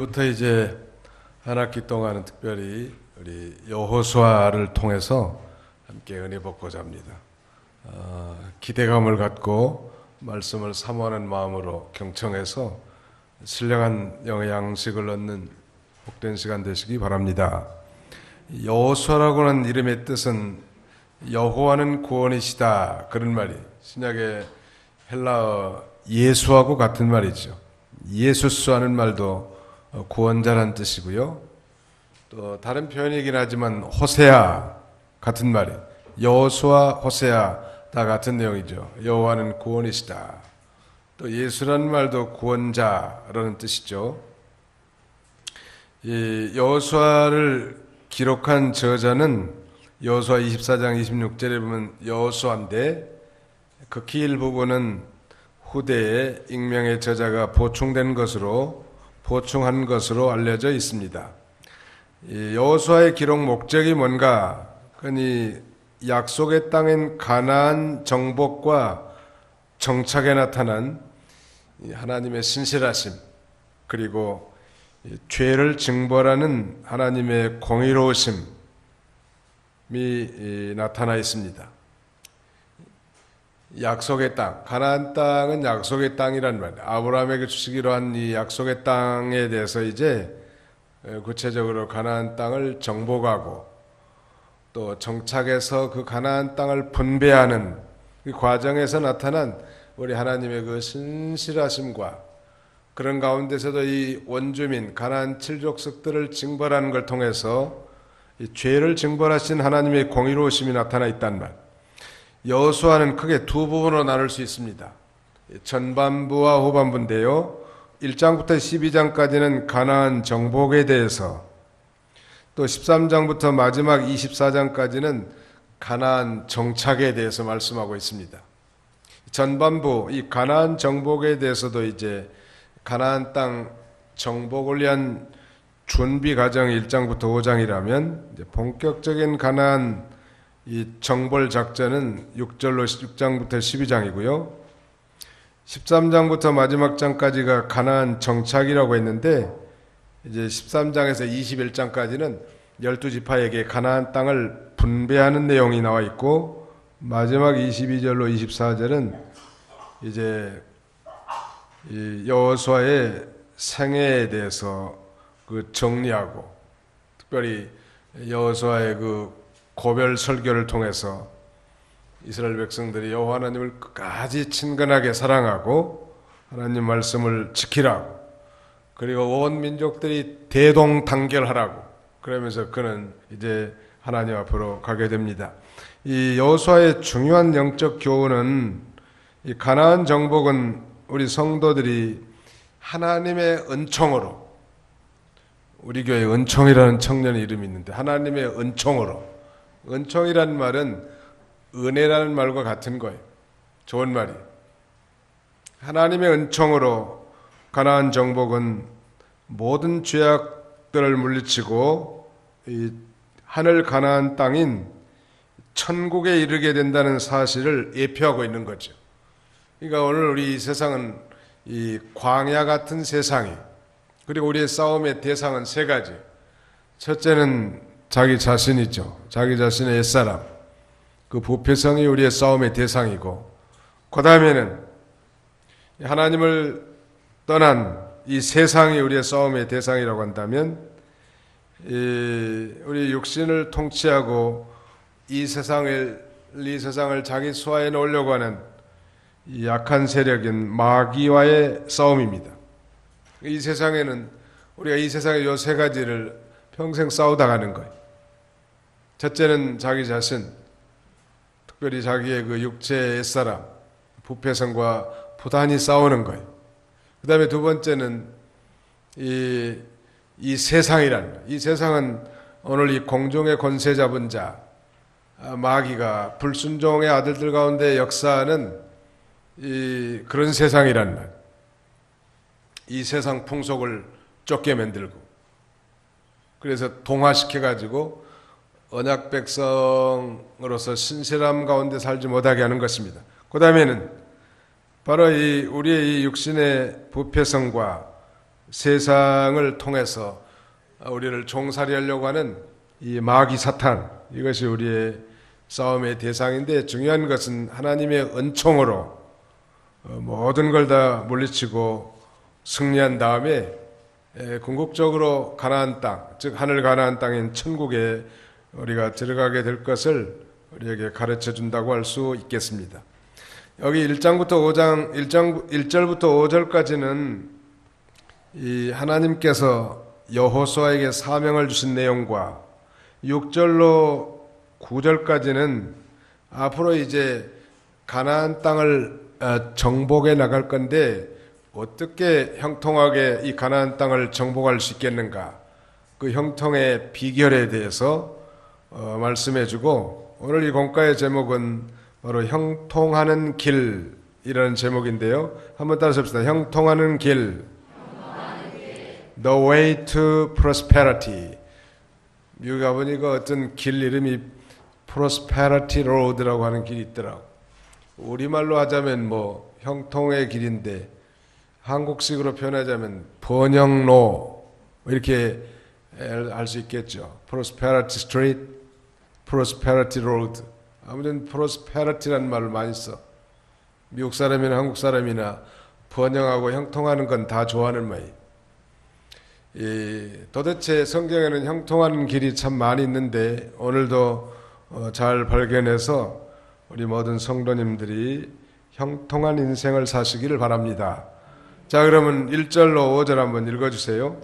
오늘부터 이제 한 학기 동안은 특별히 우리 여호수아를 통해서 함께 은혜 받고자 합니다. 기대감을 갖고 말씀을 사모하는 마음으로 경청해서 신령한 영의 양식을 얻는 복된 시간 되시기 바랍니다. 여호수아라고 하는 이름의 뜻은 여호와는 구원이시다, 그런 말이 신약의 헬라어 예수하고 같은 말이죠. 예수스 하는 말도 구원자라는 뜻이고요. 또 다른 표현이긴 하지만 호세아 같은 말이, 여호수아, 호세아 다 같은 내용이죠. 여호와는 구원이시다. 또 예수라는 말도 구원자라는 뜻이죠. 이 여호수아를 기록한 저자는 여호수아 24장 26절에 보면 여호수아인데, 극히 일부분은 후대에 익명의 저자가 보충한 것으로 알려져 있습니다. 여호수아의 기록 목적이 뭔가? 그니 약속의 땅인 가나안 정복과 정착에 나타난 하나님의 신실하심, 그리고 죄를 징벌하는 하나님의 공의로우심이 나타나 있습니다. 약속의 땅, 가나안 땅은 약속의 땅이란 말이에요. 아브라함에게 주시기로 한 이 약속의 땅에 대해서 이제 구체적으로 가나안 땅을 정복하고 또 정착해서 그 가나안 땅을 분배하는 그 과정에서 나타난 우리 하나님의 그 신실하심과, 그런 가운데서도 이 원주민 가나안 칠족속들을 징벌하는 걸 통해서 이 죄를 징벌하신 하나님의 공의로우심이 나타나 있단 말. 여호수아는 크게 두 부분으로 나눌 수 있습니다. 전반부와 후반부인데요. 1장부터 12장까지는 가나안 정복에 대해서, 또 13장부터 마지막 24장까지는 가나안 정착에 대해서 말씀하고 있습니다. 전반부 이 가나안 정복에 대해서도 이제 가나안 땅 정복을 위한 준비 과정이 1장부터 5장이라면 이제 본격적인 가나안 이 정벌 작전은 6장부터 12장이고요. 13장부터 마지막 장까지가 가나안 정착이라고 했는데, 이제 13장에서 21장까지는 12지파에게 가나안 땅을 분배하는 내용이 나와 있고, 마지막 22절로 24절은 이제 이 여호수아의 생애에 대해서 그 정리하고, 특별히 여호수아의 그 고별 설교를 통해서 이스라엘 백성들이 여호와 하나님을 끝까지 친근하게 사랑하고 하나님 말씀을 지키라고, 그리고 온 민족들이 대동단결하라고, 그러면서 그는 이제 하나님 앞으로 가게 됩니다. 이 여호수아의 중요한 영적 교훈은, 이 가나안 정복은 우리 성도들이 하나님의 은총으로, 우리 교회에 은총이라는 청년의 이름이 있는데, 하나님의 은총으로, 은총이라는 말은 은혜라는 말과 같은 거예요. 좋은 말이에요. 하나님의 은총으로 가나안 정복은 모든 죄악들을 물리치고 이 하늘 가나안 땅인 천국에 이르게 된다는 사실을 예표하고 있는 거죠. 그러니까 오늘 우리 세상은 이 광야 같은 세상이, 그리고 우리의 싸움의 대상은 세 가지. 첫째는 자기 자신이죠. 자기 자신의 옛사람, 그 부패성이 우리의 싸움의 대상이고, 그 다음에는 하나님을 떠난 이 세상이 우리의 싸움의 대상이라고 한다면, 우리 육신을 통치하고 이 세상을 자기 수하에 놓으려고 하는 이 약한 세력인 마귀와의 싸움입니다. 이 세상에는 우리가 이 세상의 요 세 가지를 평생 싸우다 가는 거예요. 첫째는 자기 자신, 특별히 자기의 그 육체의 옛사람, 부패성과 부단히 싸우는 거예요. 그 다음에 두 번째는 이 세상이라는 거예요. 이 세상은 오늘 이 공중의 권세 잡은 자, 마귀가 불순종의 아들들 가운데 역사하는 그런 세상이라는 거예요. 이 세상 풍속을 쫓게 만들고, 그래서 동화시켜가지고 언약 백성으로서 신실함 가운데 살지 못하게 하는 것입니다. 그 다음에는 바로 우리의 이 육신의 부패성과 세상을 통해서 우리를 종살이하려고 하는 이 마귀 사탄, 이것이 우리의 싸움의 대상인데, 중요한 것은 하나님의 은총으로 모든 걸 다 물리치고 승리한 다음에 궁극적으로 가나안 땅, 즉 하늘 가나안 땅인 천국에 우리가 들어가게 될 것을 우리에게 가르쳐 준다고 할 수 있겠습니다. 여기 1절부터 5절까지는 이 하나님께서 여호수아에게 사명을 주신 내용과 6절로 9절까지는 앞으로 이제 가나안 땅을 정복해 나갈 건데 어떻게 형통하게 이 가나안 땅을 정복할 수 있겠는가, 그 형통의 비결에 대해서 말씀해주고, 오늘 이 공과의 제목은 바로 형통하는 길이라는 제목인데요. 한번 따라서 합시다. 형통하는 길. The way to prosperity. 미국에 가보니까 어떤 길 이름이 Prosperity Road라고 하는 길이 있더라고. 우리말로 하자면 뭐 형통의 길인데, 한국식으로 표현하자면 번영로, 이렇게 알 수 있겠죠. Prosperity Street, Prosperity Road. 아무튼 Prosperity라는 말을 많이 써. 미국 사람이나 한국 사람이나 번영하고 형통하는 건 다 좋아하는 말이에요. 도대체 성경에는 형통하는 길이 참 많이 있는데, 오늘도 잘 발견해서 우리 모든 성도님들이 형통한 인생을 사시기를 바랍니다. 자, 그러면 1절로 5절 한번 읽어주세요.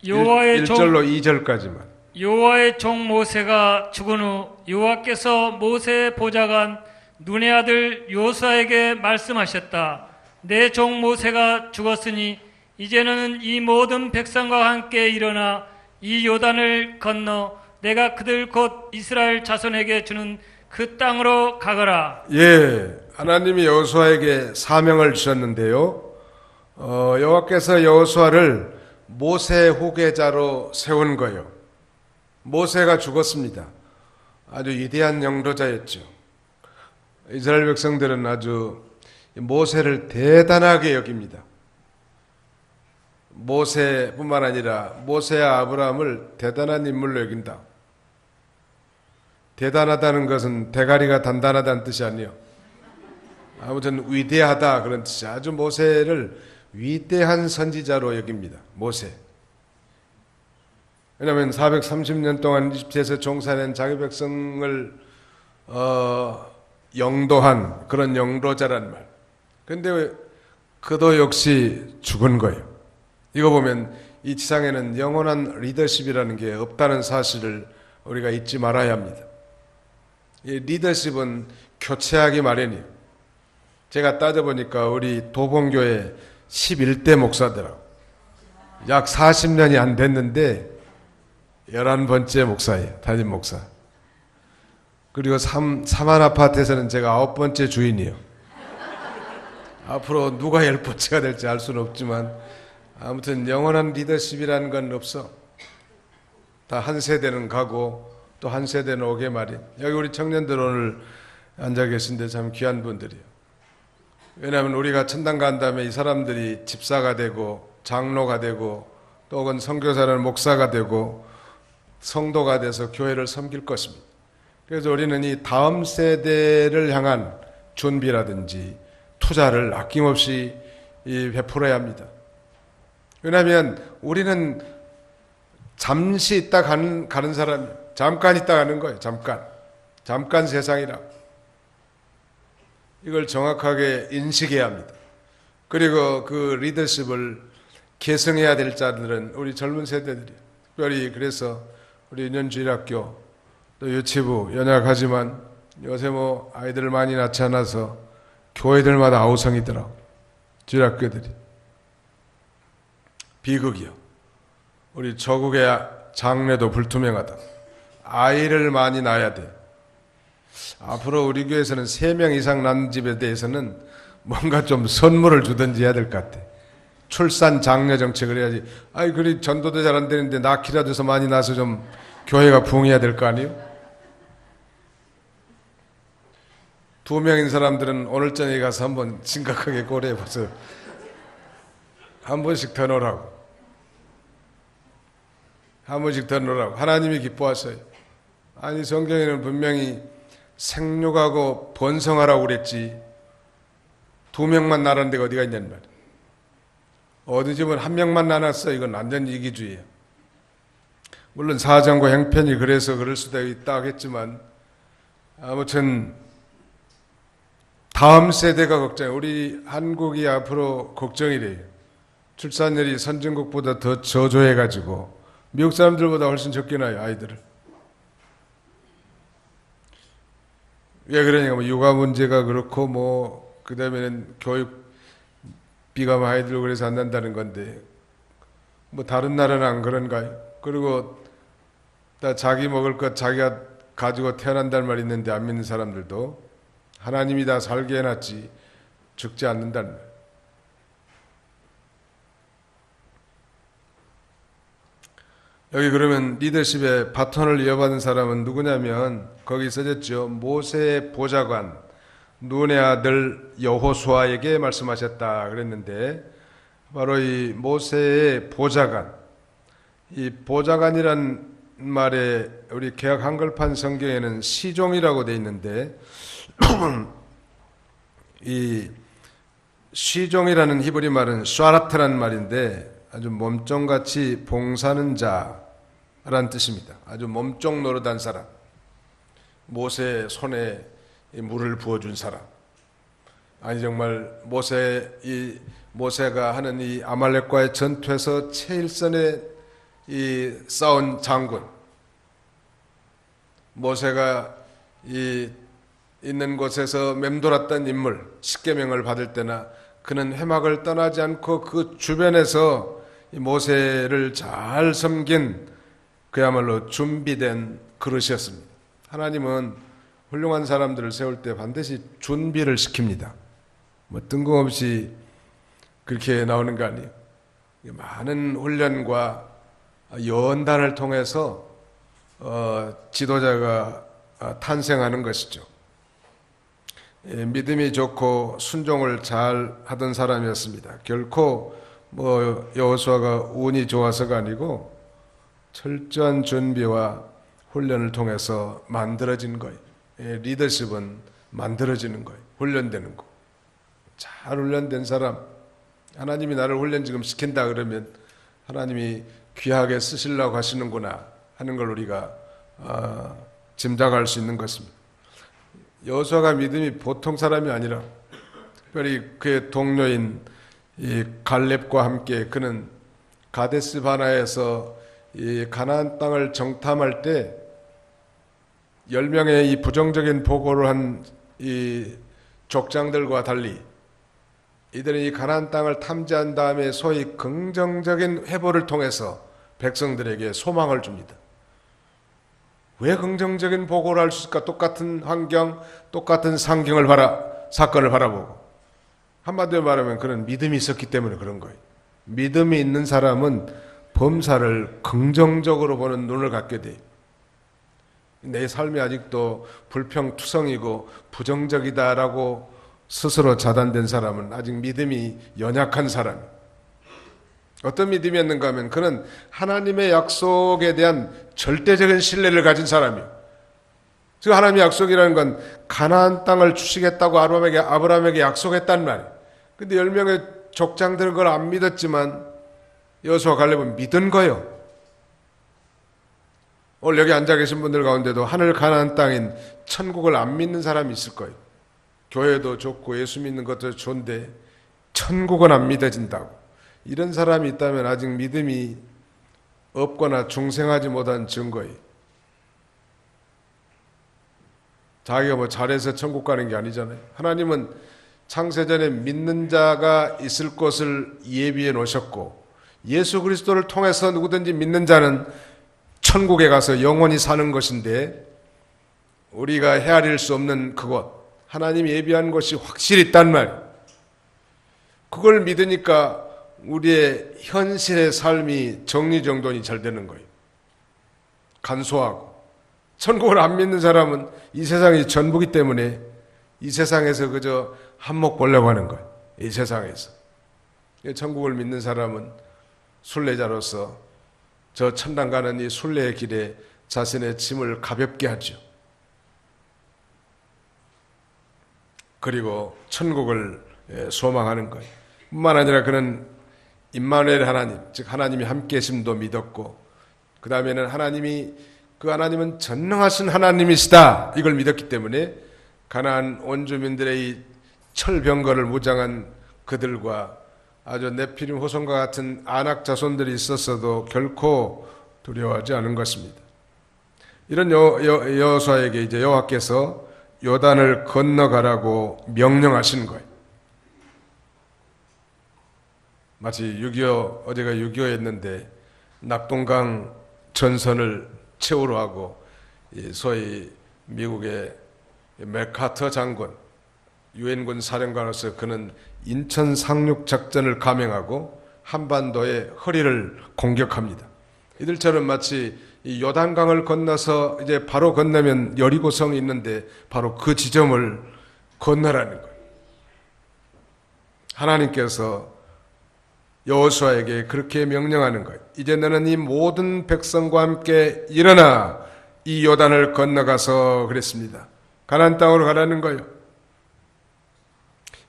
1절로 2절까지만. 여호와의 종 모세가 죽은 후 여호와께서 모세의 보좌관 눈의 아들 여호수아에게 말씀하셨다. 내 종 모세가 죽었으니 이제는 이 모든 백성과 함께 일어나 이 요단을 건너 내가 그들 곧 이스라엘 자손에게 주는 그 땅으로 가거라. 예, 하나님이 여호수아에게 사명을 주셨는데요. 여호와께서 여호수아를 모세 후계자로 세운 거예요. 모세가 죽었습니다. 아주 위대한 영도자였죠. 이스라엘 백성들은 아주 모세를 대단하게 여깁니다. 모세뿐만 아니라 모세와 아브라함을 대단한 인물로 여긴다. 대단하다는 것은 대가리가 단단하다는 뜻이 아니에요. 아무튼 위대하다 그런 뜻이죠. 아주 모세를 위대한 선지자로 여깁니다. 모세. 왜냐하면 430년 동안 이집트에서 종살이한 자기 백성을 영도한 그런 영도자란 말. 그런데 그도 역시 죽은 거예요. 이거 보면 이 지상에는 영원한 리더십이라는 게 없다는 사실을 우리가 잊지 말아야 합니다. 이 리더십은 교체하기 마련이에요. 제가 따져보니까 우리 도봉교회 11대 목사더라고. 약 40년이 안 됐는데 11번째 목사예요. 담임 목사. 그리고 사만 아파트에서는 제가 9번째 주인이에요. 앞으로 누가 10번째가 될지 알 수는 없지만 아무튼 영원한 리더십이라는 건 없어. 다 한 세대는 가고 또 한 세대는 오게 말이에요. 여기 우리 청년들 오늘 앉아 계신데 참 귀한 분들이에요. 왜냐하면 우리가 천당 간 다음에 이 사람들이 집사가 되고 장로가 되고 또 혹은 선교사는 목사가 되고 성도가 돼서 교회를 섬길 것입니다. 그래서 우리는 이 다음 세대를 향한 준비라든지 투자를 아낌없이 베풀어야 합니다. 왜냐하면 우리는 잠시 있다 가는 사람, 잠깐 있다 가는 거예요. 잠깐 세상이라. 이걸 정확하게 인식해야 합니다. 그리고 그 리더십을 계승해야 될 자들은 우리 젊은 세대들이에요. 특별히 그래서 우리 유년주일학교 또 유치부 연약하지만 요새 뭐 아이들 많이 낳지 않아서 교회들마다 아우성이더라고. 주일학교들이. 비극이요. 우리 조국의 장래도 불투명하다. 아이를 많이 낳아야 돼. 앞으로 우리 교회에서는 3명 이상 낳는 집에 대해서는 뭔가 좀 선물을 주든지 해야 될 것 같아. 출산 장려 정책을 해야지. 아이, 그리 전도도 잘 안 되는데 낳기라도 해서 많이 낳아서 좀 교회가 부흥해야 될 거 아니에요? 2명인 사람들은 오늘 저녁에 가서 한번 심각하게 고려해 보세요. 한 번씩 더 넣으라고. 한 번씩 더 넣으라고. 하나님이 기뻐하세요. 아니, 성경에는 분명히 생육하고 번성하라고 그랬지. 2명만 낳은 데가 어디가 있냔 말이야. 어느 집은 1명만 낳았어. 이건 완전 이기주의야. 물론 사정과 형편이 그래서 그럴 수도 있다 하겠지만, 아무튼 다음 세대가 걱정해. 우리 한국이 앞으로 걱정이래요. 출산율이 선진국보다 더 저조해가지고 미국 사람들보다 훨씬 적게 나요, 아이들을. 왜 그러냐면 뭐 육아 문제가 그렇고 뭐 그다음에는 교육비가 많이 들고 그래서 안 난다는 건데, 뭐 다른 나라는 안 그런가요? 그리고 다 자기 먹을 것 자기가 가지고 태어난다는 말이 있는데 안 믿는 사람들도 하나님이 다 살게 해놨지 죽지 않는다는 말. 여기 그러면 리더십의 바톤을 이어받은 사람은 누구냐면 거기 써졌죠. 모세의 보좌관 눈의 아들 여호수아에게 말씀하셨다 그랬는데, 바로 이 모세의 보좌관, 이 보좌관이란 말에 우리 개역 한글판 성경에는 시종이라고 돼 있는데 이 시종이라는 히브리 말은 샤라트라는 말인데 아주 몸종같이 봉사하는 자라는 뜻입니다. 아주 몸종 노릇한 사람, 모세의 손에 물을 부어준 사람. 아니 정말 모세가 하는 이 아말렉과의 전투에서 최일선에 이 싸운 장군, 모세가 이 있는 곳에서 맴돌았던 인물, 십계명을 받을 때나 그는 회막을 떠나지 않고 그 주변에서 이 모세를 잘 섬긴 그야말로 준비된 그릇이었습니다. 하나님은 훌륭한 사람들을 세울 때 반드시 준비를 시킵니다. 뭐 뜬금없이 그렇게 나오는 거 아니에요. 많은 훈련과 연단을 통해서 지도자가 탄생하는 것이죠. 믿음이 좋고 순종을 잘 하던 사람이었습니다. 결코 뭐 여호수아가 운이 좋아서가 아니고 철저한 준비와 훈련을 통해서 만들어진 거예요. 리더십은 만들어지는 거예요. 훈련되는 거. 잘 훈련된 사람, 하나님이 나를 훈련 지금 시킨다 그러면 하나님이 귀하게 쓰시려고 하시는구나 하는 걸 우리가 짐작할 수 있는 것입니다. 여호수아가 믿음이 보통 사람이 아니라 특별히 그의 동료인 이 갈렙과 함께 그는 가데스 바나에서 이 가나안 땅을 정탐할 때 10명의 이 부정적인 보고를 한 이 족장들과 달리 이들은 이 가나안 땅을 탐지한 다음에 소위 긍정적인 회보를 통해서 백성들에게 소망을 줍니다. 왜 긍정적인 보고를 할 수 있을까? 똑같은 환경, 똑같은 사건을 바라보고. 한마디로 말하면 그런 믿음이 있었기 때문에 그런 거예요. 믿음이 있는 사람은 범사를 긍정적으로 보는 눈을 갖게 돼요. 내 삶이 아직도 불평투성이고 부정적이다라고 스스로 자단된 사람은 아직 믿음이 연약한 사람이에요. 어떤 믿음이었는가 하면 그는 하나님의 약속에 대한 절대적인 신뢰를 가진 사람이에요. 즉 하나님의 약속이라는 건 가나안 땅을 주시겠다고 아브라함에게 약속했단 말이에요. 근데 10명의 족장들은 그걸 안 믿었지만 여호수아 갈렙은 믿은 거예요. 오늘 여기 앉아 계신 분들 가운데도 하늘 가나안 땅인 천국을 안 믿는 사람이 있을 거예요. 교회도 좋고 예수 믿는 것도 좋은데 천국은 안 믿어진다고. 이런 사람이 있다면 아직 믿음이 없거나 중생하지 못한 증거예요. 자기가 뭐 잘해서 천국 가는 게 아니잖아요. 하나님은 창세전에 믿는 자가 있을 것을 예비해 놓으셨고 예수 그리스도를 통해서 누구든지 믿는 자는 천국에 가서 영원히 사는 것인데, 우리가 헤아릴 수 없는 그곳, 하나님이 예비한 것이 확실히 있단 말이에요. 그걸 믿으니까 우리의 현실의 삶이 정리정돈이 잘 되는 거예요. 간소하고. 천국을 안 믿는 사람은 이 세상이 전부기 때문에 이 세상에서 그저 한몫 보려고 하는 거예요. 이 세상에서. 천국을 믿는 사람은 순례자로서 저 천당 가는 이 순례의 길에 자신의 짐을 가볍게 하죠. 그리고 천국을 소망하는 거예요. 뿐만 아니라 그는 임마누엘 하나님, 즉 하나님이 함께 계심도 믿었고, 그 다음에는 그 하나님은 전능하신 하나님이시다, 이걸 믿었기 때문에 가나안 원주민들의 이 철병거를 무장한 그들과 아주 네피림 후손과 같은 아낙 자손들이 있었어도 결코 두려워하지 않은 것입니다. 이런 여호수아에게 이제 여호와께서 요단을 건너가라고 명령하신 거예요. 마치 6.25, 어제가 6.25였는데 낙동강 전선을 채우러 하고 소위 미국의 맥카터 장군, 유엔군 사령관으로서 그는 인천 상륙 작전을 감행하고 한반도의 허리를 공격합니다. 이들처럼 마치 이 요단강을 건너서 이제 바로 건너면 여리고성이 있는데 바로 그 지점을 건너라는 거예요. 하나님께서 여호수아에게 그렇게 명령하는 거예요. 이제 너는 이 모든 백성과 함께 일어나 이 요단을 건너가서 그랬습니다. 가나안 땅으로 가라는 거예요.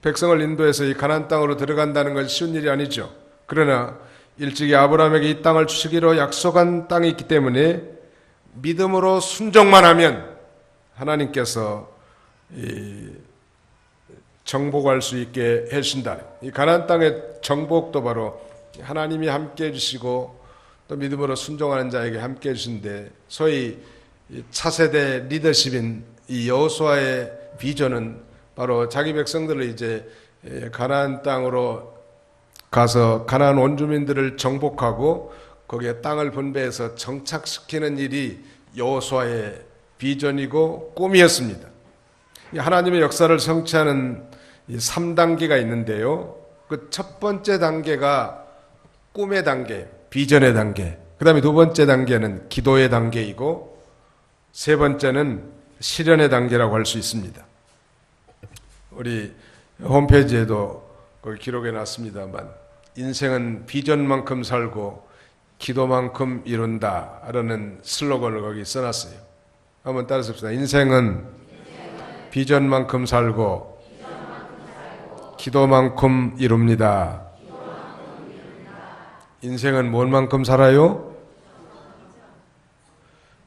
백성을 인도해서 이 가나안 땅으로 들어간다는 건 쉬운 일이 아니죠. 그러나 일찍이 아브라함에게 이 땅을 주시기로 약속한 땅이 있기 때문에 믿음으로 순종만 하면 하나님께서 정복할 수 있게 해주신다. 이 가나안 땅의 정복도 바로 하나님이 함께 해주시고 또 믿음으로 순종하는 자에게 함께 해주신데, 소위 차세대 리더십인 이 여호수아의 비전은 바로 자기 백성들을 이제 가나안 땅으로 가서 가나안 원주민들을 정복하고 거기에 땅을 분배해서 정착시키는 일이 여호수아의 비전이고 꿈이었습니다. 하나님의 역사를 성취하는 이 3단계가 있는데요. 그 첫 번째 단계가 꿈의 단계, 비전의 단계. 그 다음에 두 번째 단계는 기도의 단계이고, 세 번째는 실현의 단계라고 할 수 있습니다. 우리 홈페이지에도 거기 기록해 놨습니다만, 인생은 비전만큼 살고 기도만큼 이룬다 라는 슬로건을 거기 써놨어요. 한번 따라서 봅시다. 인생은 비전만큼 살고 기도만큼 이룹니다. 인생은 뭘만큼 살아요?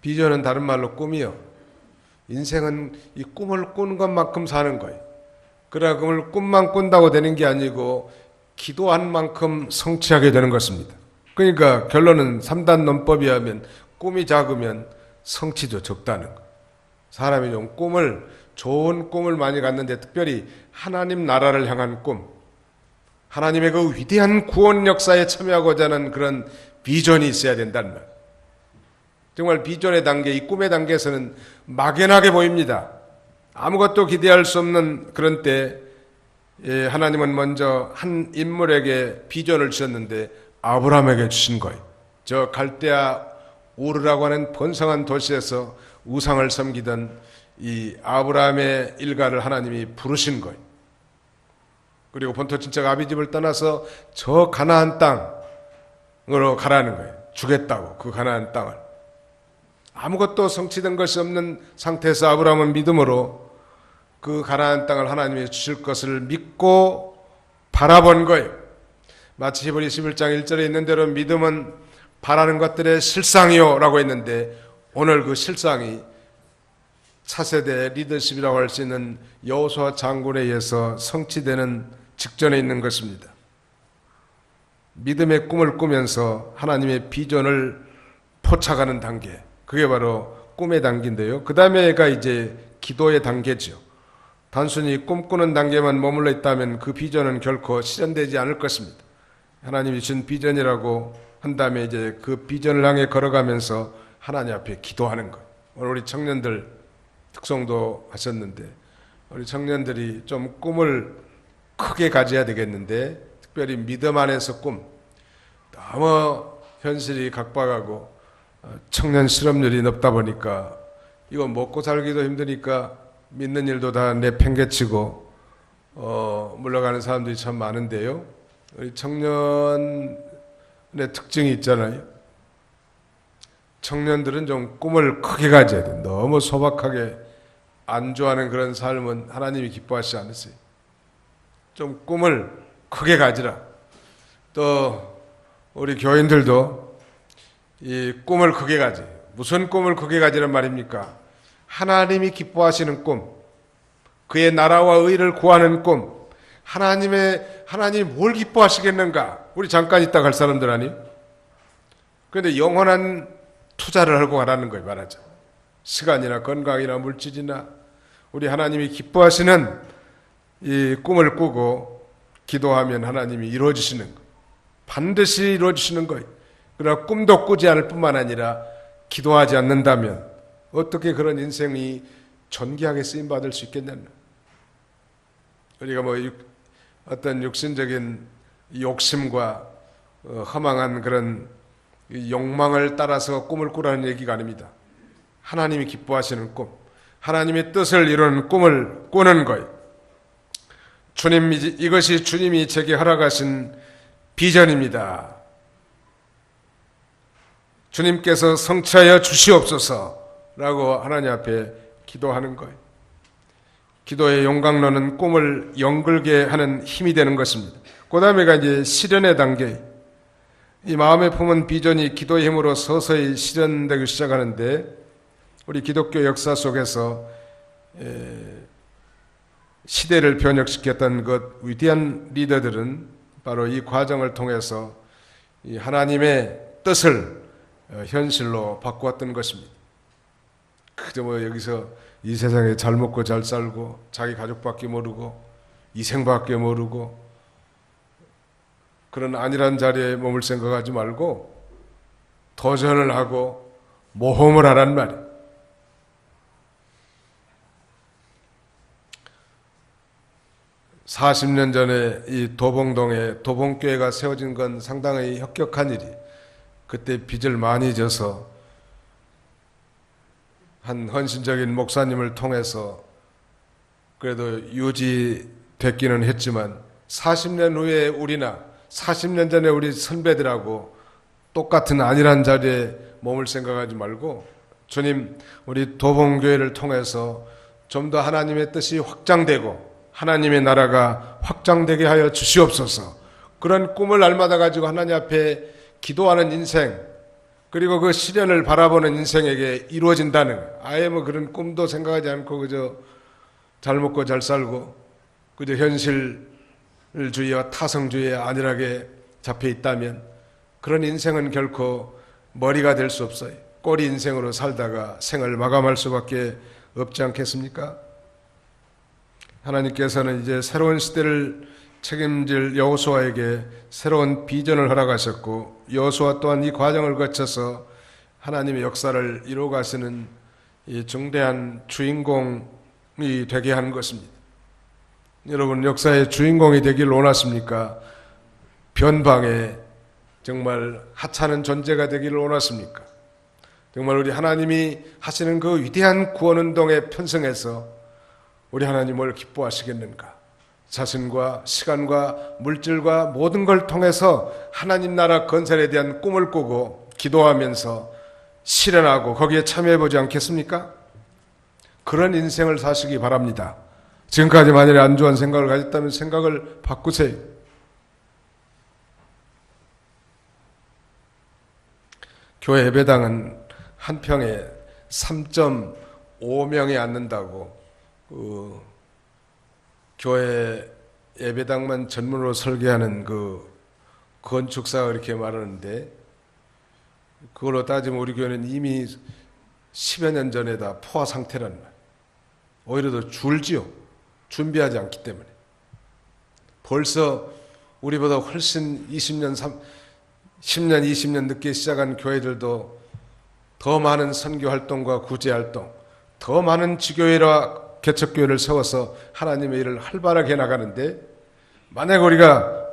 비전은 다른 말로 꿈이요. 인생은 이 꿈을 꾸는 것만큼 사는 거예요. 그러나 그걸 꿈만 꾼다고 되는 게 아니고 기도한 만큼 성취하게 되는 것입니다. 그러니까 결론은 3단 논법에 하면 꿈이 작으면 성취도 적다는 거예요. 사람이 좀 좋은 꿈을 많이 갖는데, 특별히 하나님 나라를 향한 꿈, 하나님의 그 위대한 구원 역사에 참여하고자 하는 그런 비전이 있어야 된다는 말. 정말 비전의 단계, 이 꿈의 단계에서는 막연하게 보입니다. 아무것도 기대할 수 없는 그런 때 하나님은 먼저 한 인물에게 비전을 주셨는데 아브라함에게 주신 거예요. 저 갈대아 우르라고 하는 번성한 도시에서 우상을 섬기던 이 아브라함의 일가를 하나님이 부르신 거예요. 그리고 본토 친척 아비집을 떠나서 저 가나안 땅으로 가라는 거예요. 주겠다고, 그 가나안 땅을. 아무것도 성취된 것이 없는 상태에서 아브라함은 믿음으로 그 가나안 땅을 하나님이 주실 것을 믿고 바라본 거예요. 마치 히브리 11장 1절에 있는 대로 믿음은 바라는 것들의 실상이요 라고 했는데, 오늘 그 실상이 차세대 리더십이라고 할 수 있는 여호수아 장군에 의해서 성취되는 직전에 있는 것입니다. 믿음의 꿈을 꾸면서 하나님의 비전을 포착하는 단계, 그게 바로 꿈의 단계인데요. 그 다음에가 이제 기도의 단계죠. 단순히 꿈꾸는 단계만 머물러 있다면 그 비전은 결코 실현되지 않을 것입니다. 하나님이 주신 비전이라고 한 다음에 이제 그 비전을 향해 걸어가면서 하나님 앞에 기도하는 것. 오늘 우리 청년들 특송도 하셨는데, 우리 청년들이 좀 꿈을 크게 가져야 되겠는데, 특별히 믿음 안에서 꿈, 너무 현실이 각박하고 청년 실업률이 높다 보니까 이거 먹고 살기도 힘드니까 믿는 일도 다 내팽개치고 물러가는 사람들이 참 많은데요. 우리 청년의 특징이 있잖아요. 청년들은 좀 꿈을 크게 가져야 돼. 너무 소박하게 안주하는 그런 삶은 하나님이 기뻐하시지 않으세요. 좀 꿈을 크게 가지라. 또 우리 교인들도 이 꿈을 크게 가지. 무슨 꿈을 크게 가지란 말입니까? 하나님이 기뻐하시는 꿈, 그의 나라와 의를 구하는 꿈. 하나님이 뭘 기뻐하시겠는가? 우리 잠깐 있다 갈 사람들 아니에요? 그런데 영원한 투자를 하고 가라는 거예요, 말하자. 시간이나 건강이나 물질이나 우리 하나님이 기뻐하시는 이 꿈을 꾸고 기도하면 하나님이 이루어주시는 거예요. 반드시 이루어주시는 거예요. 그러나 꿈도 꾸지 않을 뿐만 아니라 기도하지 않는다면 어떻게 그런 인생이 존귀하게 쓰임받을 수 있겠냐는. 우리가 어떤 육신적인 욕심과 허망한 그런 욕망을 따라서 꿈을 꾸라는 얘기가 아닙니다. 하나님이 기뻐하시는 꿈, 하나님의 뜻을 이루는 꿈을 꾸는 거예요. 이것이 주님이 제게 허락하신 비전입니다. 주님께서 성취하여 주시옵소서라고 하나님 앞에 기도하는 거예요. 기도의 용광로는 꿈을 연글게 하는 힘이 되는 것입니다. 그 다음에가 이제 실현의 단계. 이 마음에 품은 비전이 기도의 힘으로 서서히 실현되기 시작하는데, 우리 기독교 역사 속에서 시대를 변혁시켰던 그 위대한 리더들은 바로 이 과정을 통해서 이 하나님의 뜻을 현실로 바꾸었던 것입니다. 그저 여기서 이 세상에 잘 먹고 잘 살고 자기 가족밖에 모르고 이생밖에 모르고 그런 안일한 자리에 머물 생각하지 말고 도전을 하고 모험을 하란 말이에요. (40년) 전에 이 도봉동에 도봉교회가 세워진 건 상당히 혁혁한 일이. 그때 빚을 많이 져서 한 헌신적인 목사님을 통해서 그래도 유지됐기는 했지만 40년 후에 우리나 40년 전에 우리 선배들하고 똑같은 안일한 자리에 머물 생각하지 말고 주님, 우리 도봉교회를 통해서 좀 더 하나님의 뜻이 확장되고 하나님의 나라가 확장되게 하여 주시옵소서. 그런 꿈을 날마다 가지고 하나님 앞에 기도하는 인생, 그리고 그 실현을 바라보는 인생에게 이루어진다는 거예요. 아예 그런 꿈도 생각하지 않고 그저 잘 먹고 잘 살고 그저 현실주의와 타성주의에 안일하게 잡혀 있다면 그런 인생은 결코 머리가 될 수 없어요. 꼬리 인생으로 살다가 생을 마감할 수밖에 없지 않겠습니까? 하나님께서는 이제 새로운 시대를 책임질 여호수아에게 새로운 비전을 허락하셨고, 여호수아 또한 이 과정을 거쳐서 하나님의 역사를 이루어가시는 이 중대한 주인공이 되게 하는 것입니다. 여러분, 역사의 주인공이 되길 원하십니까? 변방에 정말 하찮은 존재가 되기를 원하십니까? 정말 우리 하나님이 하시는 그 위대한 구원운동에 편성해서 우리 하나님을 기뻐하시겠는가? 자신과 시간과 물질과 모든 걸 통해서 하나님 나라 건설에 대한 꿈을 꾸고 기도하면서 실현하고 거기에 참여해보지 않겠습니까? 그런 인생을 사시기 바랍니다. 지금까지 만약에 안주한 생각을 가졌다면 생각을 바꾸세요. 교회 예배당은 한 평에 3.5명이 앉는다고 교회 예배당만 전문으로 설계하는 그 건축사가 이렇게 말하는데, 그걸로 따지면 우리 교회는 이미 10여 년 전에 다 포화 상태란 말. 오히려 더 줄지요. 준비하지 않기 때문에. 벌써 우리보다 훨씬 10년, 20년 늦게 시작한 교회들도 더 많은 선교 활동과 구제 활동, 더 많은 지교회와 개척교회를 세워서 하나님의 일을 활발하게 나가는데, 만약 우리가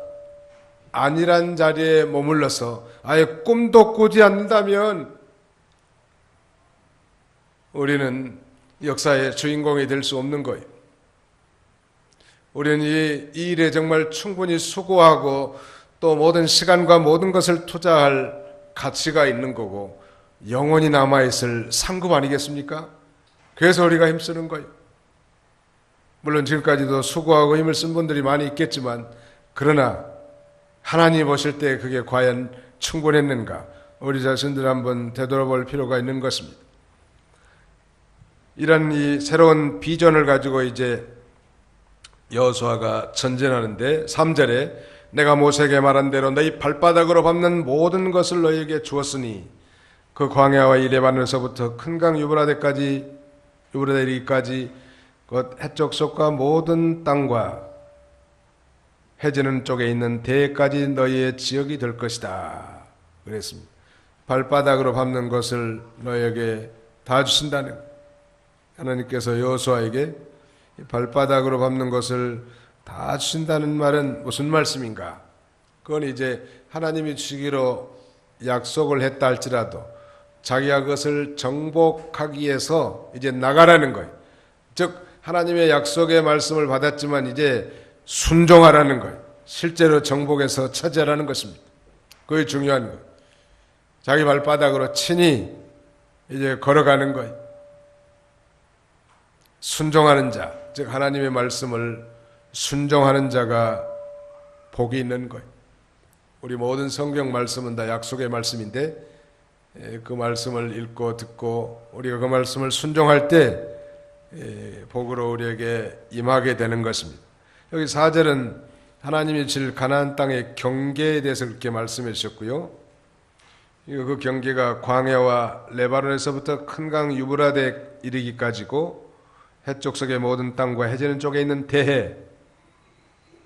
안일한 자리에 머물러서 아예 꿈도 꾸지 않는다면 우리는 역사의 주인공이 될 수 없는 거예요. 우리는 이 일에 정말 충분히 수고하고 또 모든 시간과 모든 것을 투자할 가치가 있는 거고 영원히 남아있을 상급 아니겠습니까? 그래서 우리가 힘쓰는 거예요. 물론 지금까지도 수고하고 힘을 쓴 분들이 많이 있겠지만 그러나 하나님 보실 때 그게 과연 충분했는가? 우리 자신들 한번 되돌아볼 필요가 있는 것입니다. 이런 이 새로운 비전을 가지고 이제 여호수아가 전진하는데 3절에 내가 모세에게 말한 대로 너희 발바닥으로 밟는 모든 것을 너희에게 주었으니 그 광야와 이 레바논에서부터 큰 강 유브라데까지 이르기까지 곧 해쪽 속과 모든 땅과 해지는 쪽에 있는 대까지 너희의 지역이 될 것이다 그랬습니다. 발바닥으로 밟는 것을 너희에게 다 주신다는 하나님께서 여호수아에게 발바닥으로 밟는 것을 다 주신다는 말은 무슨 말씀인가? 그건 이제 하나님이 주시기로 약속을 했다 할지라도 자기가 그것을 정복하기 위해서 이제 나가라는 거예요. 즉 하나님의 약속의 말씀을 받았지만 이제 순종하라는 거예요. 실제로 정복해서 차지하라는 것입니다. 그게 중요한 거예요. 자기 발바닥으로 친히 이제 걸어가는 거예요. 순종하는 자, 즉 하나님의 말씀을 순종하는 자가 복이 있는 거예요. 우리 모든 성경 말씀은 다 약속의 말씀인데 그 말씀을 읽고 듣고 우리가 그 말씀을 순종할 때 복으로 우리에게 임하게 되는 것입니다. 여기 4절은 하나님이 질 가나안 땅의 경계에 대해서 그렇게 말씀해 주셨고요. 그 경계가 광야와 레바논에서부터 큰 강 유브라데 이르기까지고 해쪽석의 모든 땅과 해지는 쪽에 있는 대해,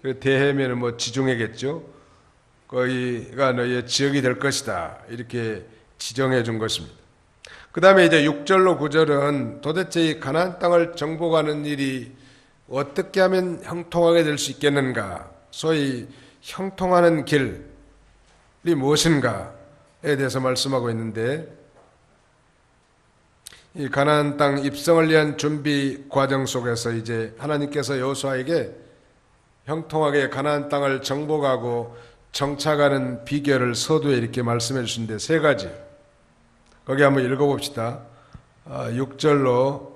그 대해면은 뭐 지중해겠죠. 거기가 너희의 지역이 될 것이다 이렇게 지정해 준 것입니다. 그 다음에 이제 6절로 9절은 도대체 이 가나안 땅을 정복하는 일이 어떻게 하면 형통하게 될 수 있겠는가, 소위 형통하는 길이 무엇인가에 대해서 말씀하고 있는데, 이 가나안 땅 입성을 위한 준비 과정 속에서 이제 하나님께서 여호수아에게 형통하게 가나안 땅을 정복하고 정착하는 비결을 서두에 이렇게 말씀해 주신데 세 가지. 거기 한번 읽어봅시다. 6절로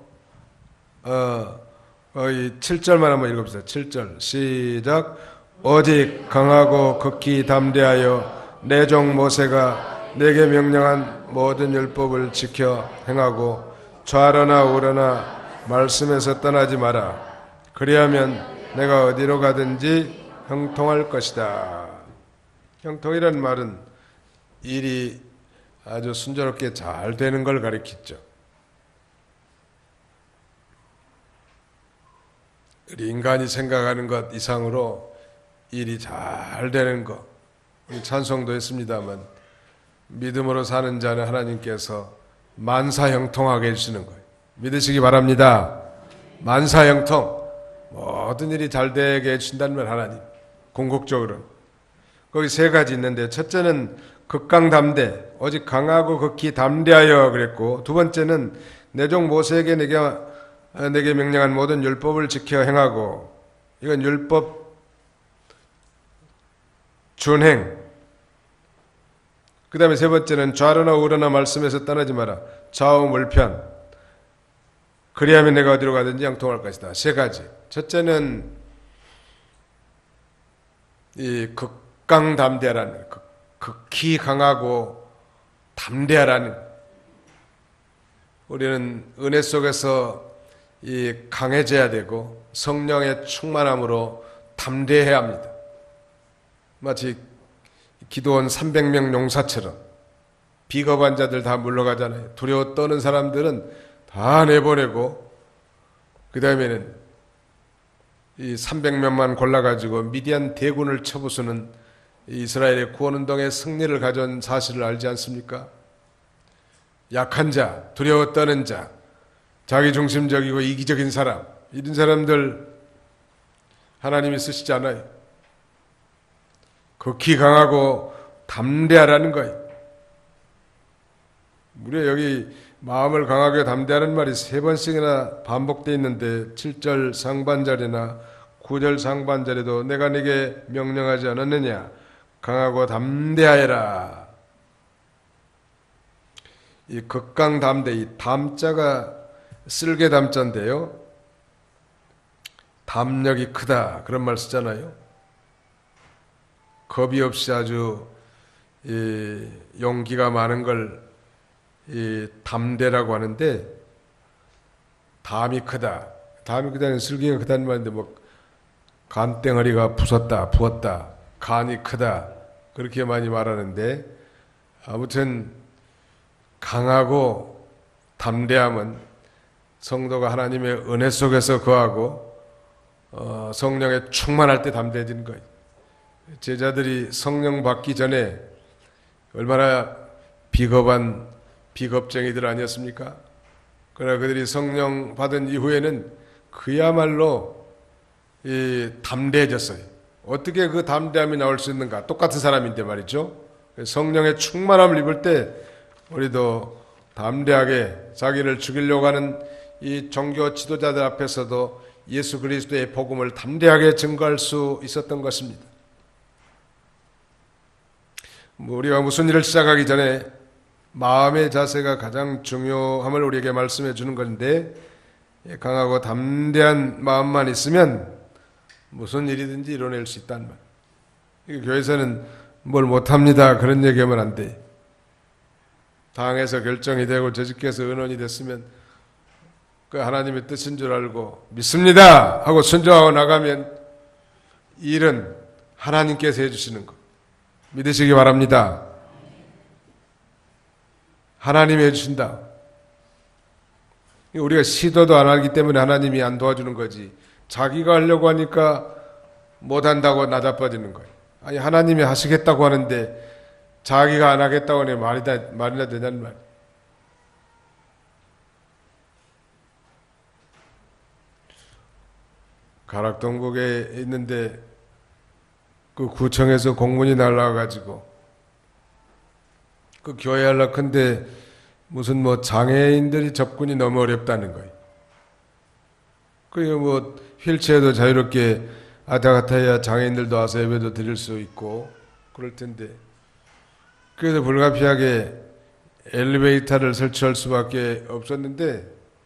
거의 7절만 한번 읽어봅시다. 7절 시작. 오직 강하고 극히 담대하여 내 종 모세가 내게 명령한 모든 율법을 지켜 행하고 좌로나 우로나 말씀에서 떠나지 마라. 그리하면 내가 어디로 가든지 형통할 것이다. 형통이라는 말은 일이 아주 순조롭게 잘 되는 걸 가리키죠. 우리 인간이 생각하는 것 이상으로 일이 잘 되는 것, 우리 찬송도 했습니다만 믿음으로 사는 자는 하나님께서 만사형통하게 해주시는 거예요. 믿으시기 바랍니다. 만사형통, 모든 일이 잘 되게 해주신다는 말 하나님, 궁극적으로. 거기 세 가지 있는데 첫째는 극강담대, 오직 강하고 극히 담대하여 그랬고, 두 번째는 내 종 모세에게 내게 명령한 모든 율법을 지켜 행하고, 이건 율법 준행. 그 다음에 세 번째는 좌로나 우로나 말씀에서 떠나지 마라. 좌우물편. 그리하면 내가 어디로 가든지 형통할 것이다. 세 가지. 첫째는 이 극강담대하라는, 극히 강하고 담대하라는. 우리는 은혜 속에서 이 강해져야 되고 성령의 충만함으로 담대해야 합니다. 마치 기도원 300명 용사처럼 비겁한 자들 다 물러가잖아요. 두려워 떠는 사람들은 다 내보내고 그 다음에는 이 300명만 골라가지고 미디안 대군을 쳐부수는 이스라엘의 구원운동의 승리를 가져온 사실을 알지 않습니까? 약한 자, 두려워 떠는 자, 자기중심적이고 이기적인 사람, 이런 사람들 하나님이 쓰시지 않아요. 극히 강하고 담대하라는 거예요. 우리 여기 마음을 강하게 담대하는 말이 세 번씩이나 반복되어 있는데 7절 상반절이나 9절 상반절에도 내가 네게 명령하지 않았느냐? 강하고 담대하여라. 이 극강담대, 이 담자가 쓸개 담자인데요, 담력이 크다 그런 말 쓰잖아요. 겁이 없이 아주 용기가 많은 걸 담대라고 하는데, 담이 크다. 담이 크다는 슬기가 크다는 말인데, 뭐 간땡어리가 부었다, 간이 크다 그렇게 많이 말하는데, 아무튼 강하고 담대함은 성도가 하나님의 은혜 속에서 거하고 성령에 충만할 때 담대해지는 거예요. 제자들이 성령 받기 전에 얼마나 비겁한 비겁쟁이들 아니었습니까? 그러나 그들이 성령 받은 이후에는 그야말로 담대해졌어요. 어떻게 그 담대함이 나올 수 있는가? 똑같은 사람인데 말이죠. 성령의 충만함을 입을 때 우리도 담대하게 자기를 죽이려고 하는 이 종교 지도자들 앞에서도 예수 그리스도의 복음을 담대하게 증거할 수 있었던 것입니다. 우리가 무슨 일을 시작하기 전에 마음의 자세가 가장 중요함을 우리에게 말씀해 주는 건데, 강하고 담대한 마음만 있으면 무슨 일이든지 이뤄낼 수 있다는 말. 교회에서는 뭘 못합니다 그런 얘기하면 안 돼. 당에서 결정이 되고 재직해서 의논이 됐으면 그 하나님의 뜻인 줄 알고 믿습니다 하고 순종하고 나가면 일은 하나님께서 해주시는 것 믿으시기 바랍니다. 하나님이 해주신다. 우리가 시도도 안 하기 때문에 하나님이 안 도와주는 거지, 자기가 하려고 하니까 못한다고 나자빠지는 거예요. 아니, 하나님이 하시겠다고 하는데 자기가 안 하겠다고 하니 말이나 되냐는 말. 가락동국에 있는데 그 구청에서 공문이 날라와가지고 그 교회 하려고 근데 무슨 뭐 장애인들이 접근이 너무 어렵다는 거예요. 그리고 뭐 휠체어도 자유롭게 아다가타야 장애인들도 와서 예배도 드릴 수 있고 그럴 텐데, 그래서 불가피하게 엘리베이터를 설치할 수밖에 없었는데,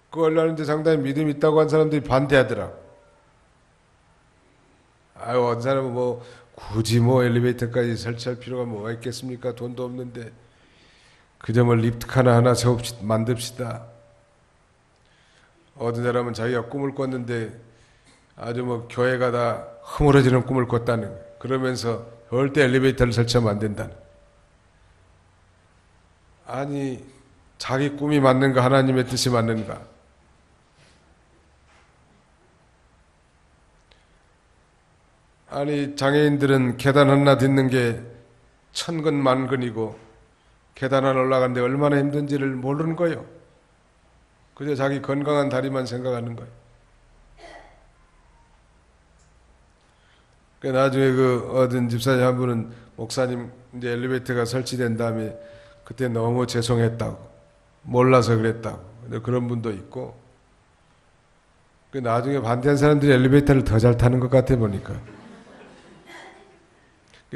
그걸 하는데 상당히 믿음이 있다고 한 사람들이 반대하더라. 아유, 어떤 사람은 뭐 굳이 뭐 엘리베이터까지 설치할 필요가 뭐가 있겠습니까? 돈도 없는데 그저 뭐 리프트카나 하나 만듭시다. 어떤 사람은 자기가 꿈을 꿨는데 아주 뭐 교회가 다 허물어지는 꿈을 꿨다는 거예요. 그러면서 절대 엘리베이터를 설치하면 안 된다는. 아니, 자기 꿈이 맞는가 하나님의 뜻이 맞는가? 아니, 장애인들은 계단 하나 딛는 게 천근 만근이고 계단 하나 올라가는데 얼마나 힘든지를 모르는 거예요. 그저 자기 건강한 다리만 생각하는 거예요. 나중에 어떤 집사님 한 분은, 목사님 이제 엘리베이터가 설치된 다음에 그때 너무 죄송했다고, 몰라서 그랬다고, 그런 분도 있고, 나중에 반대한 사람들이 엘리베이터를 더 잘 타는 것 같아 보니까.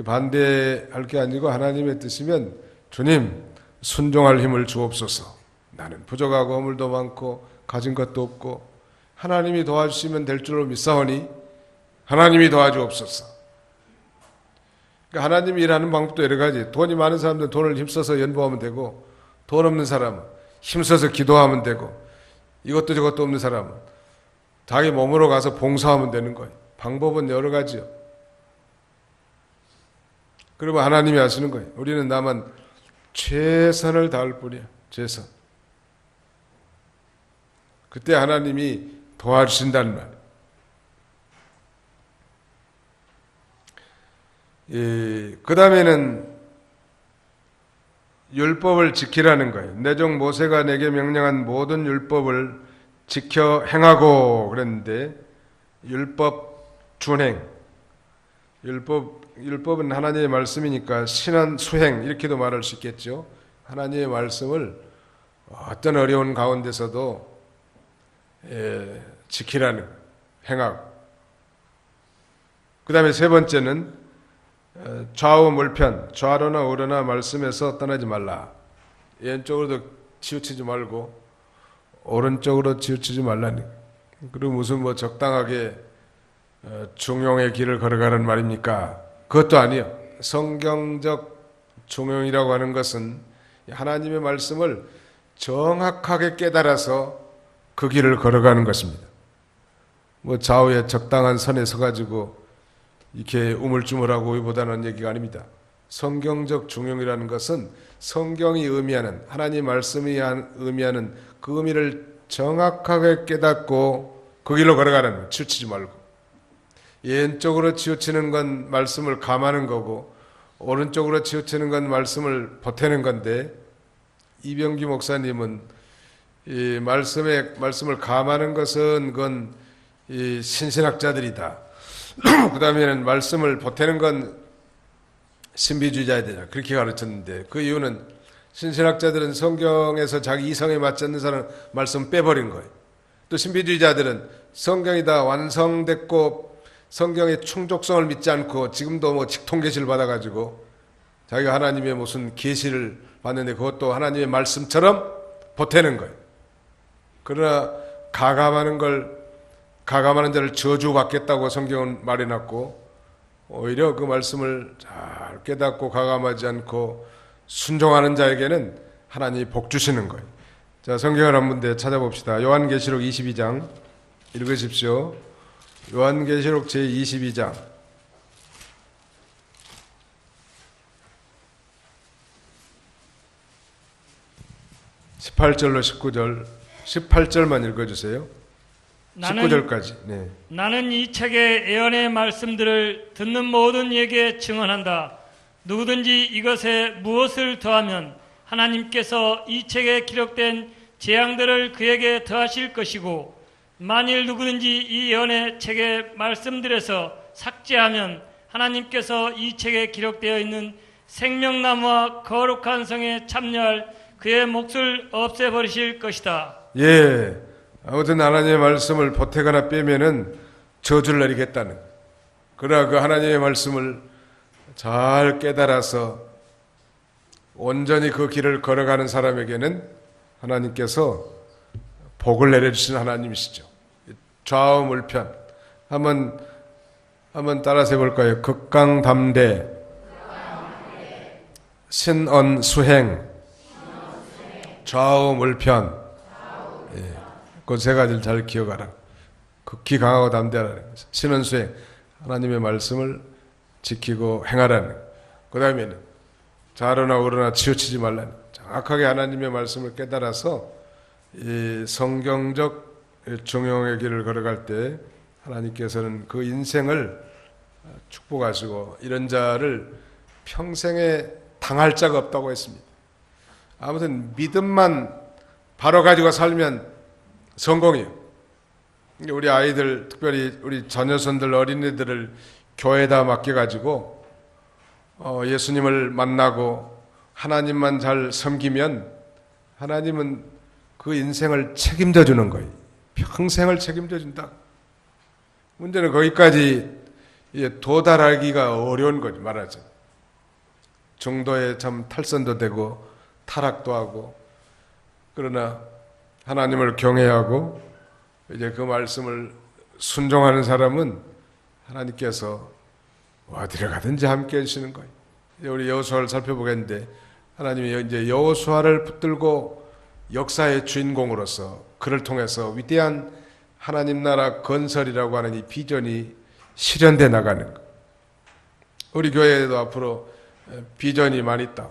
반대할 게 아니고 하나님의 뜻이면 주님 순종할 힘을 주옵소서. 나는 부족하고 허물도 많고 가진 것도 없고 하나님이 도와주시면 될 줄로 믿사오니 하나님이 도와주옵소서. 그러니까 하나님이 일하는 방법도 여러 가지. 돈이 많은 사람들은 돈을 힘써서 연보하면 되고, 돈 없는 사람은 힘써서 기도하면 되고, 이것도 저것도 없는 사람은 자기 몸으로 가서 봉사하면 되는 거예요. 방법은 여러 가지요. 그러면 하나님이 하시는 거예요. 우리는 다만 최선을 다할 뿐이야. 최선. 그때 하나님이 도와주신다는 말. 그 다음에는 율법을 지키라는 거예요. 내 종 모세가 내게 명령한 모든 율법을 지켜 행하고 그랬는데, 율법 준행. 율법은 하나님의 말씀이니까 신한 수행 이렇게도 말할 수 있겠죠. 하나님의 말씀을 어떤 어려운 가운데서도 지키라는, 행하고. 그 다음에 세 번째는 좌우 물편, 좌로나 우로나 말씀에서 떠나지 말라. 왼쪽으로도 치우치지 말고 오른쪽으로 치우치지 말라니. 그리고 무슨 뭐 적당하게 중용의 길을 걸어가는 말입니까? 그것도 아니요. 성경적 중용이라고 하는 것은 하나님의 말씀을 정확하게 깨달아서 그 길을 걸어가는 것입니다. 뭐 좌우에 적당한 선에 서가지고 이렇게 우물쭈물하고보다는 얘기가 아닙니다. 성경적 중용이라는 것은 성경이 의미하는, 하나님 말씀이 의미하는 그 의미를 정확하게 깨닫고 그 길로 걸어가는 거예요. 치우치지 말고. 왼쪽으로 치우치는 건 말씀을 감하는 거고 오른쪽으로 치우치는 건 말씀을 보태는 건데, 이병기 목사님은 이 말씀을 감하는 것은 그건 이 신신학자들이다. 그 다음에는 말씀을 보태는 건 신비주의자들이다. 그렇게 가르쳤는데, 그 이유는 신신학자들은 성경에서 자기 이성에 맞지 않는 사람 말씀 빼버린 거예요. 또 신비주의자들은 성경이 다 완성됐고 성경의 충족성을 믿지 않고 지금도 뭐 직통계시를 받아가지고 자기가 하나님의 무슨 계시를 받는데 그것도 하나님의 말씀처럼 보태는 거예요. 그러나 가감하는 자를 저주받겠다고 성경은 말해놨고, 오히려 그 말씀을 잘 깨닫고 가감하지 않고 순종하는 자에게는 하나님이 복 주시는 거예요. 자, 성경을 한 군데 찾아봅시다. 요한계시록 22장 읽으십시오. 요한계시록 제22장 18절로 19절, 18절만 읽어주세요. 19절까지. 네. 나는 이 책의 예언의 말씀들을 듣는 모든 이에게 증언한다. 누구든지 이것에 무엇을 더하면 하나님께서 이 책에 기록된 재앙들을 그에게 더하실 것이고, 만일 누구든지 이 예언의 책의 말씀들에서 삭제하면 하나님께서 이 책에 기록되어 있는 생명나무와 거룩한 성에 참여할 그의 몫을 없애버리실 것이다. 예. 아무튼 하나님의 말씀을 보태거나 빼면은 저주를 내리겠다는. 그러나 그 하나님의 말씀을 잘 깨달아서 온전히 그 길을 걸어가는 사람에게는 하나님께서 복을 내려주시는 하나님이시죠. 좌우물편. 한번 따라서 해볼까요? 극강담대, 신언수행, 좌우물편. 예. 그 세 가지를 잘 기억하라. 극히 강하고 담대하라는 거죠. 신언수행, 하나님의 말씀을 지키고 행하라는 거예요. 그 다음에는 좌로나 우로나 치우치지 말라는 거예요. 정확하게 하나님의 말씀을 깨달아서 이 성경적 중용의 길을 걸어갈 때 하나님께서는 그 인생을 축복하시고 이런 자를 평생에 당할 자가 없다고 했습니다. 아무튼 믿음만 바로 가지고 살면 성공이에요. 우리 아이들, 특별히 우리 자녀손들, 어린이들을 교회에다 맡겨가지고 예수님을 만나고 하나님만 잘 섬기면 하나님은 그 인생을 책임져 주는 거예요. 평생을 책임져 준다. 문제는 거기까지 도달하기가 어려운 거죠, 말하자면. 정도에 참 탈선도 되고 타락도 하고, 그러나 하나님을 경외하고 이제 그 말씀을 순종하는 사람은 하나님께서 어디를 가든지 함께 해주시는 거예요. 우리 여호수아를 살펴보겠는데, 하나님이 이제 여호수아를 붙들고 역사의 주인공으로서 그를 통해서 위대한 하나님 나라 건설이라고 하는 이 비전이 실현돼 나가는 것. 우리 교회에도 앞으로 비전이 많이 있다.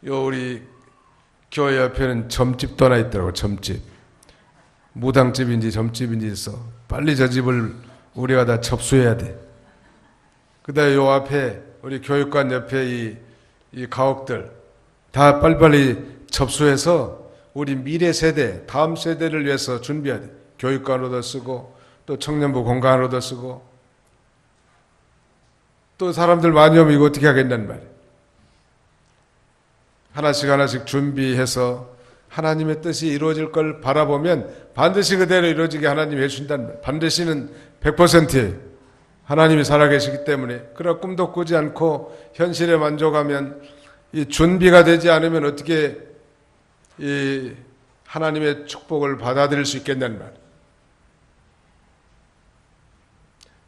우리 교회 옆에는 점집도 하나 있더라고. 점집, 무당집인지 점집인지 있어. 빨리 저 집을 우리가 다 접수해야 돼. 그 다음에 요 앞에 우리 교육관 옆에 이 가옥들 다 빨리빨리 접수해서 우리 미래 세대, 다음 세대를 위해서 준비해야 돼. 교육관으로도 쓰고 또 청년부 공간으로도 쓰고, 또 사람들 많이 오면 이거 어떻게 하겠냐는 말이에요. 하나씩 준비해서 하나님의 뜻이 이루어질 걸 바라보면 반드시 그대로 이루어지게 하나님이 해주신다는 말이에요. 반드시는 100% 하나님이 살아계시기 때문에 그런 꿈도 꾸지 않고 현실에 만족하면 이 준비가 되지 않으면 어떻게 이 하나님의 축복을 받아들일 수 있겠냐는 말.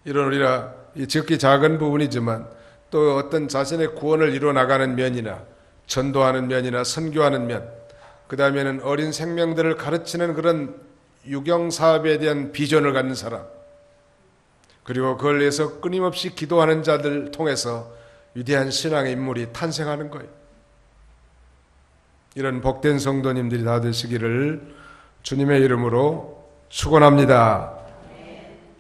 이러느라 이 지극히 작은 부분이지만 또 어떤 자신의 구원을 이루어 나가는 면이나 전도하는 면이나 선교하는 면, 그 다음에는 어린 생명들을 가르치는 그런 유경 사업에 대한 비전을 갖는 사람, 그리고 그걸 위해서 끊임없이 기도하는 자들 통해서 위대한 신앙의 인물이 탄생하는 거예요. 이런 복된 성도님들이 다 되시기를 주님의 이름으로 축원합니다.